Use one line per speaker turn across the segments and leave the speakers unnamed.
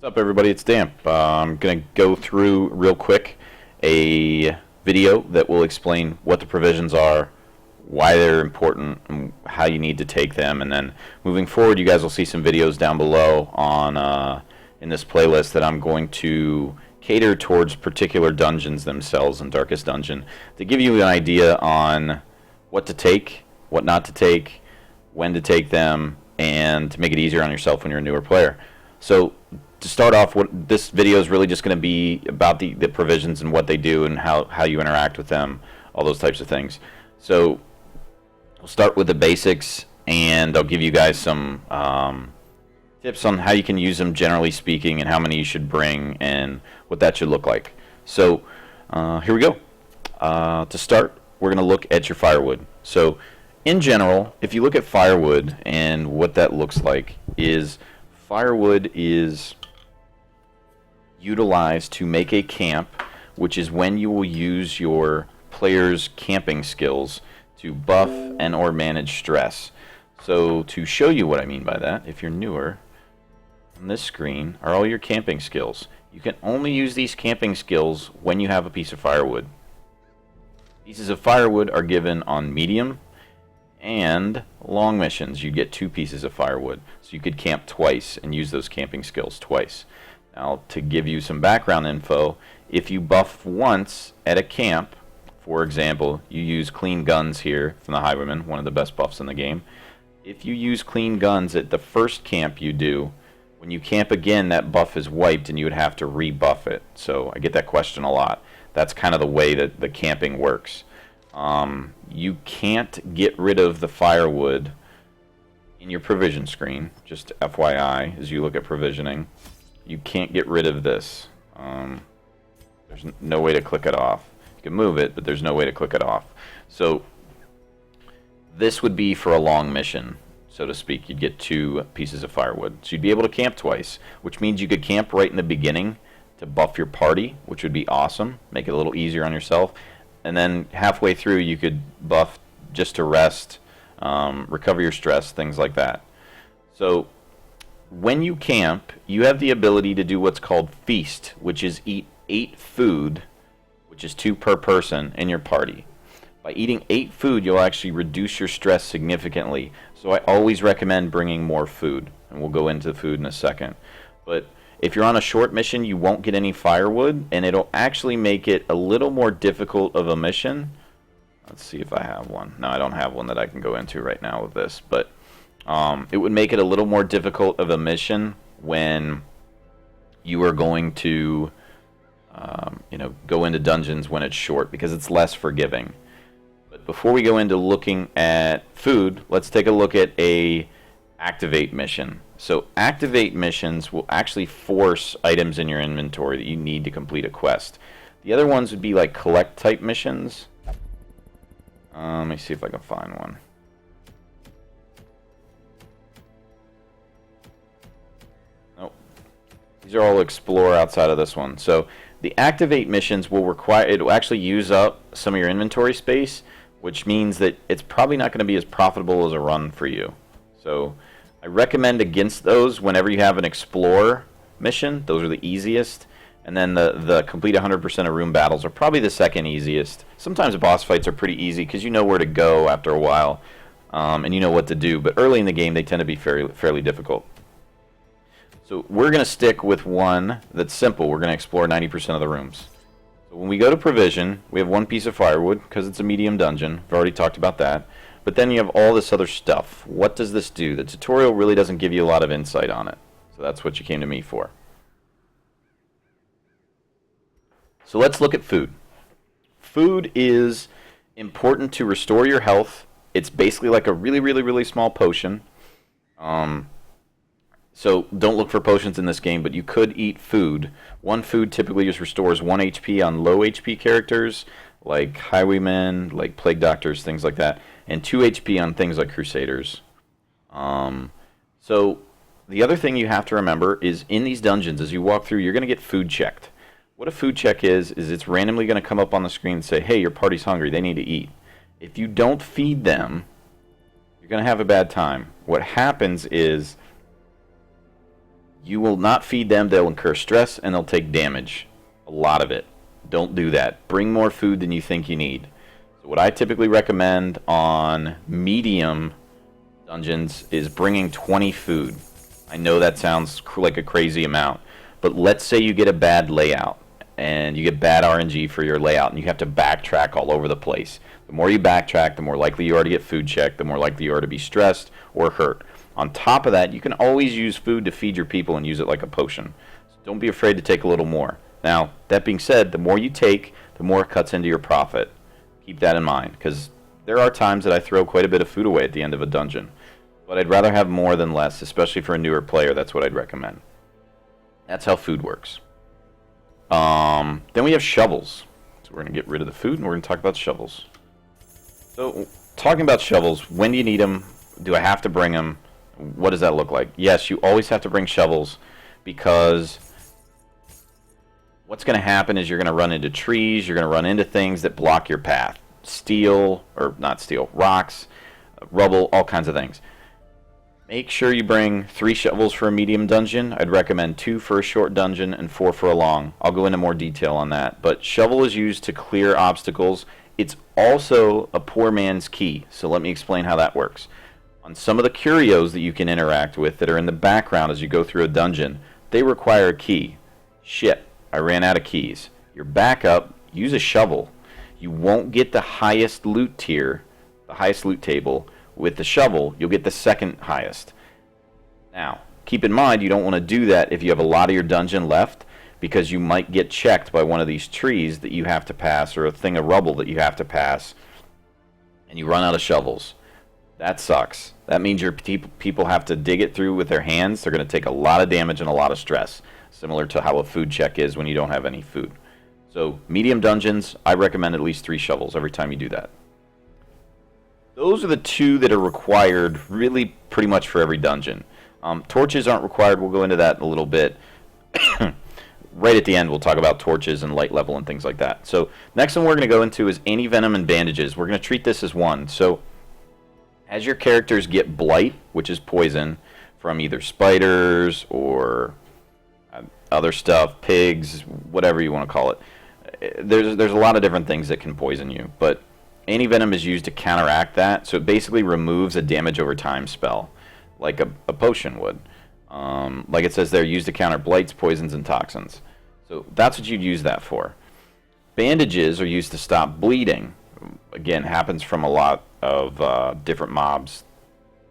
What's up, everybody? It's Damp. I'm going to go through real quick a video that will explain what the provisions are, why they're important, and how you need to take them. And then moving forward, you guys will see some videos down below on in this playlist that I'm going to cater towards particular dungeons themselves in Darkest Dungeon to give you an idea on what to take, what not to take, when to take them, and to make it easier on yourself when you're a newer player. So to start off, what this video is really just going to be about the provisions and what they do and how you interact with them, all those types of things. So we'll start with the basics, and I'll give you guys some tips on how you can use them generally speaking and how many you should bring and what that should look like. So here we go. To start, we're going to look at your firewood. So in general, if you look at firewood and what that looks like is firewood is utilized to make a camp, which is when you will use your player's camping skills to buff and or manage stress. So to show you what I mean by that, if you're newer, on this screen are all your camping skills. You can only use these camping skills when you have a piece of firewood. Pieces of firewood are given on medium and long missions. You get 2 pieces of firewood, so you could camp twice and use those camping skills twice. Now, to give you some background info, if you buff once at a camp, for example, you use clean guns here from the Highwayman, one of the best buffs in the game. If you use clean guns at the first camp you do, when you camp again, that buff is wiped and you would have to rebuff it. So I get that question a lot. That's kind of the way that the camping works. You can't get rid of the firewood in your provision screen, just FYI, as you look at provisioning. You can't get rid of this. There's no way to click it off. You can move it, but there's no way to click it off. So this would be for a long mission, so to speak. You'd get 2 pieces of firewood. So you'd be able to camp twice, which means you could camp right in the beginning to buff your party, which would be awesome, make it a little easier on yourself. And then halfway through, you could buff just to rest, recover your stress, things like that. So when you camp, you have the ability to do what's called feast, which is eat 8 food, which is 2 per person in your party. By eating 8 food, you'll actually reduce your stress significantly. So I always recommend bringing more food, and we'll go into food in a second. But if you're on a short mission, you won't get any firewood, and it'll actually make it a little more difficult of a mission. Let's see if I have one. No, I don't have one that I can go into right now with this, but it would make it a little more difficult of a mission when you are going to go into dungeons when it's short, because it's less forgiving. But before we go into looking at food, let's take a look at a activate mission. So activate missions will actually force items in your inventory that you need to complete a quest. The other ones would be like collect type missions. Let me see if I can find one. Nope. These are all explore outside of this one. So the activate missions will require, it will actually use up some of your inventory space, which means that it's probably not going to be as profitable as a run for you. So I recommend against those whenever you have an explore mission. Those are the easiest. And then the complete 100% of room battles are probably the second easiest. Sometimes the boss fights are pretty easy because you know where to go after a while, and you know what to do. But early in the game, they tend to be fairly difficult. So we're going to stick with one that's simple. We're going to explore 90% of the rooms. So when we go to provision, we have 1 piece of firewood because it's a medium dungeon. We've already talked about that. But then you have all this other stuff. What does this do? The tutorial really doesn't give you a lot of insight on it. So that's what you came to me for. So let's look at food. Food is important to restore your health. It's basically like a really small potion. So don't look for potions in this game, but you could eat food. 1 food typically just restores 1 HP on low HP characters, like Highwaymen, like Plague Doctors, things like that, and 2 HP on things like Crusaders. So the other thing you have to remember is in these dungeons, as you walk through, you're going to get food checked. What a food check is it's randomly going to come up on the screen and say, hey, your party's hungry, they need to eat. If you don't feed them, you're going to have a bad time. What happens is You will not feed them. They'll incur stress and they'll take damage. A lot of it. Don't do that. Bring more food than you think you need. So what I typically recommend on medium dungeons is bringing 20 food. I know that sounds like a crazy amount, but let's say you get a bad layout and you get bad RNG for your layout and you have to backtrack all over the place. The more you backtrack, the more likely you are to get food checked, the more likely you are to be stressed or hurt. On top of that, you can always use food to feed your people and use it like a potion. So don't be afraid to take a little more. Now, that being said, the more you take, the more it cuts into your profit. Keep that in mind, because there are times that I throw quite a bit of food away at the end of a dungeon. But I'd rather have more than less, especially for a newer player. That's what I'd recommend. That's how food works. Then we have shovels. So we're going to get rid of the food, and we're going to talk about shovels. So, talking about shovels, when do you need them? Do I have to bring them? What does that look like? Yes, you always have to bring shovels, because what's going to happen is you're going to run into trees, you're going to run into things that block your path. Rocks, rubble, all kinds of things. Make sure you bring 3 shovels for a medium dungeon. I'd recommend 2 for a short dungeon and 4 for a long. I'll go into more detail on that. But shovel is used to clear obstacles. It's also a poor man's key. So let me explain how that works. On some of the curios that you can interact with that are in the background as you go through a dungeon, they require a key. Shit, I ran out of keys. Your backup, use a shovel. You won't get the highest loot tier, the highest loot table. With the shovel, you'll get the second highest. Now, keep in mind, you don't want to do that if you have a lot of your dungeon left, because you might get checked by one of these trees that you have to pass, or a thing of rubble that you have to pass, and you run out of shovels. That sucks. That means your people have to dig it through with their hands. They're going to take a lot of damage and a lot of stress, similar to how a food check is when you don't have any food. So, medium dungeons, I recommend at least 3 shovels every time you do that. Those are the 2 that are required really pretty much for every dungeon. Torches aren't required. We'll go into that in a little bit. Right at the end, we'll talk about torches and light level and things like that. So next one we're going to go into is Antivenom and Bandages. We're going to treat this as one. So as your characters get blight, which is poison, from either spiders or other stuff, pigs, whatever you want to call it, there's a lot of different things that can poison you, but Antivenom is used to counteract that, so it basically removes a damage over time spell, like a potion would. Like it says there, used to counter blights, poisons, and toxins. So that's what you'd use that for. Bandages are used to stop bleeding. Again, happens from a lot of different mobs.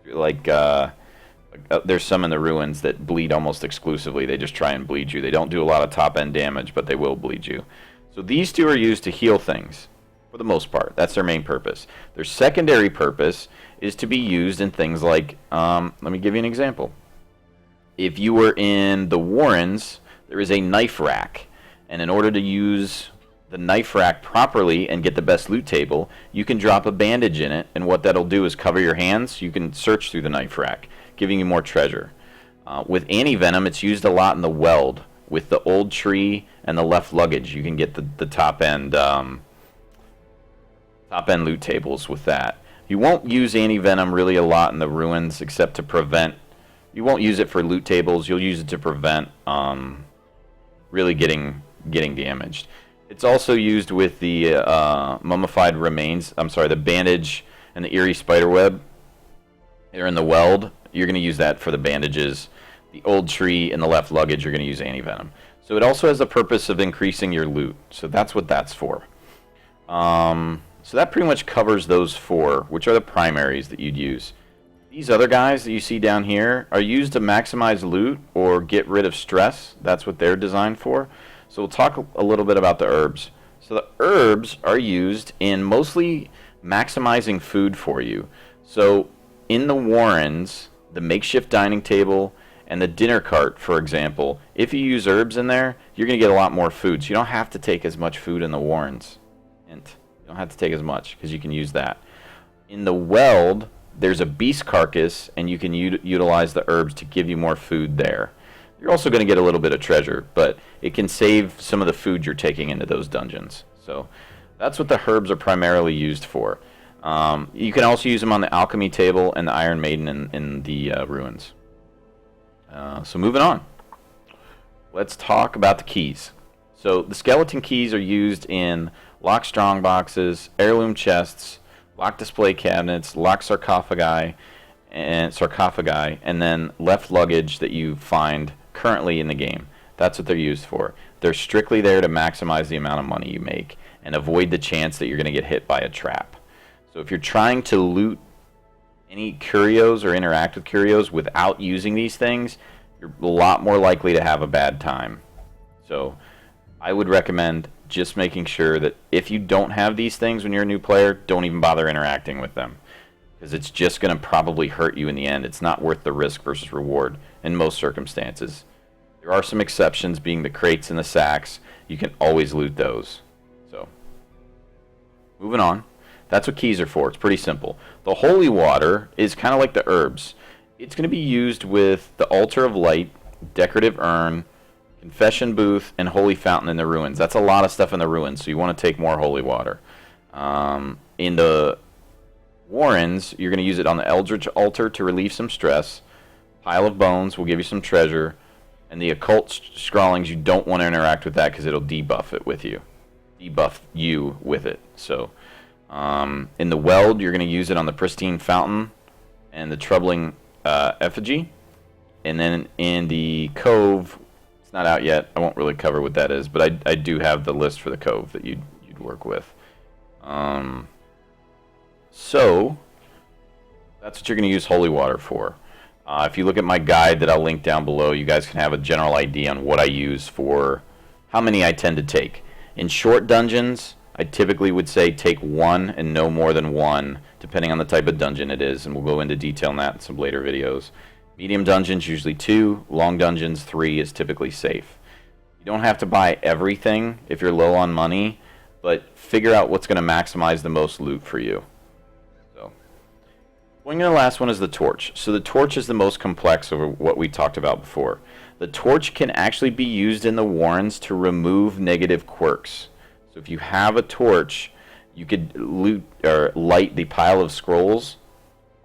Like, there's some in the ruins that bleed almost exclusively. They just try and bleed you. They don't do a lot of top-end damage, but they will bleed you. So these 2 are used to heal things. For the most part, that's their main purpose. Their secondary purpose is to be used in things like, let me give you an example. If you were in the Warrens, there is a knife rack, and in order to use the knife rack properly and get the best loot table, you can drop a bandage in it, and what that'll do is cover your hands. You can search through the knife rack, giving you more treasure. With Antivenom, it's used a lot in the Weld. With the old tree and the left luggage, you can get the top-end loot tables with that. You won't use Antivenom really a lot in the ruins, except to prevent. You won't use it for loot tables. You'll use it to prevent really getting damaged. It's also used with the mummified remains. I'm sorry, the bandage and the eerie spiderweb. They're in the Weld. You're going to use that for the bandages. The old tree and the left luggage, you're going to use Antivenom. So it also has the purpose of increasing your loot. So that's what that's for. So that pretty much covers those 4, which are the primaries that you'd use. These other guys that you see down here are used to maximize loot or get rid of stress. That's what they're designed for. So we'll talk a little bit about the herbs. So the herbs are used in mostly maximizing food for you. So in the Warrens, the makeshift dining table and the dinner cart, for example, if you use herbs in there, you're going to get a lot more food. So you don't have to take as much food in the Warrens. You don't have to take as much because you can use that. In the Weld, there's a beast carcass, and you can utilize the herbs to give you more food there. You're also going to get a little bit of treasure, but it can save some of the food you're taking into those dungeons. So that's what the herbs are primarily used for. You can also use them on the alchemy table and the Iron Maiden in the ruins. So moving on. let's talk about the keys. So the skeleton keys are used in locked strong boxes, heirloom chests, locked display cabinets, locked sarcophagi, and then left luggage that you find currently in the game. That's what they're used for. They're strictly there to maximize the amount of money you make and avoid the chance that you're going to get hit by a trap. So if you're trying to loot any curios or interact with curios without using these things, you're a lot more likely to have a bad time. So I would recommend just making sure that if you don't have these things when you're a new player, don't even bother interacting with them, because it's just going to probably hurt you in the end. It's not worth the risk versus reward in most circumstances. There are some exceptions, being the crates and the sacks. You can always loot those. So, moving on. That's what keys are for. It's pretty simple. The holy water is kind of like the herbs. It's going to be used with the altar of light, decorative urn, confession booth, and holy fountain in the ruins. That's a lot of stuff in the ruins, so you want to take more holy water. In the warrens, you're going to use it on the eldritch altar to relieve some stress. Pile of bones will give you some treasure. And the occult scrawlings, you don't want to interact with that because it'll debuff it with you. Debuff you with it. So, in the weld, you're going to use it on the pristine fountain and the troubling effigy. And then in the cove, it's not out yet. I won't really cover what that is, but I do have the list for the cove that you'd work with. So, that's what you're going to use holy water for. If you look at my guide that I'll link down below, you guys can have a general idea on what I use for how many I tend to take. In short dungeons, I typically would say take one and no more than one, depending on the type of dungeon it is, and we'll go into detail on that in some later videos. Medium dungeons, usually 2. Long dungeons, 3 is typically safe. You don't have to buy everything if you're low on money, but figure out what's going to maximize the most loot for you. Going to the last one is the torch. So the torch is the most complex of what we talked about before. The torch can actually be used in the warrens to remove negative quirks. So if you have a torch, you could loot or light the pile of scrolls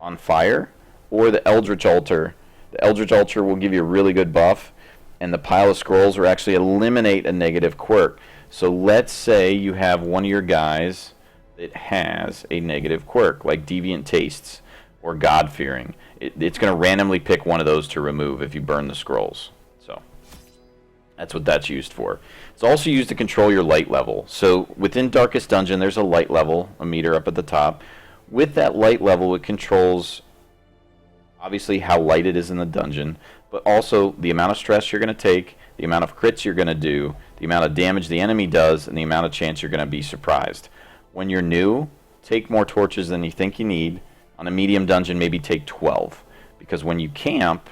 on fire, or the eldritch altar. The eldritch altar will give you a really good buff, and the pile of scrolls will actually eliminate a negative quirk. So let's say you have one of your guys that has a negative quirk, like deviant tastes or God-fearing. It's going to randomly pick one of those to remove if you burn the scrolls. So that's what that's used for. It's also used to control your light level. So within Darkest Dungeon, there's a light level, a meter up at the top. With that light level, it controls obviously how light it is in the dungeon, but also the amount of stress you're going to take, the amount of crits you're going to do, the amount of damage the enemy does, and the amount of chance you're going to be surprised. When you're new, take more torches than you think you need. On a medium dungeon, maybe take 12. Because when you camp,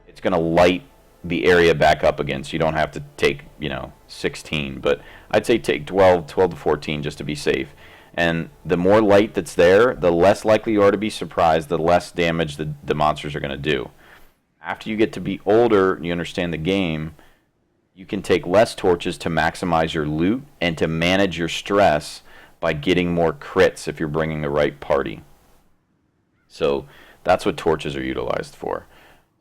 it's going to light the area back up again, so you don't have to take, 16. But I'd say take 12 to 14 just to be safe. And the more light that's there, the less likely you are to be surprised, the less damage the monsters are going to do. After you get to be older and you understand the game, you can take less torches to maximize your loot and to manage your stress by getting more crits if you're bringing the right party. So that's what torches are utilized for.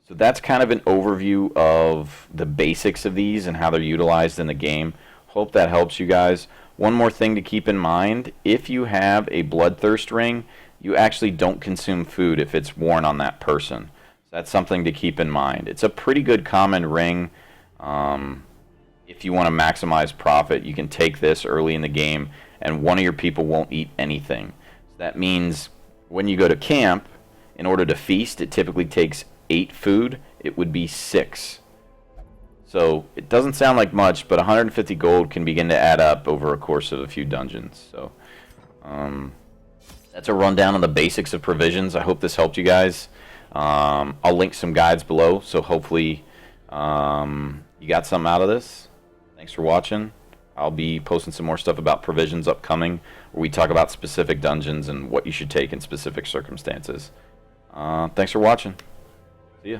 So that's kind of an overview of the basics of these and how they're utilized in the game. Hope that helps you guys. One more thing to keep in mind, if you have a bloodthirst ring, you actually don't consume food if it's worn on that person. So that's something to keep in mind. It's a pretty good common ring. If you want to maximize profit, you can take this early in the game and one of your people won't eat anything. So that means when you go to camp, in order to feast, it typically takes 8 food. It would be 6. So it doesn't sound like much, but 150 gold can begin to add up over a course of a few dungeons. So that's a rundown on the basics of provisions. I hope this helped you guys. I'll link some guides below, so hopefully you got something out of this. Thanks for watching. I'll be posting some more stuff about provisions upcoming, where we talk about specific dungeons and what you should take in specific circumstances. Thanks for watching. See ya.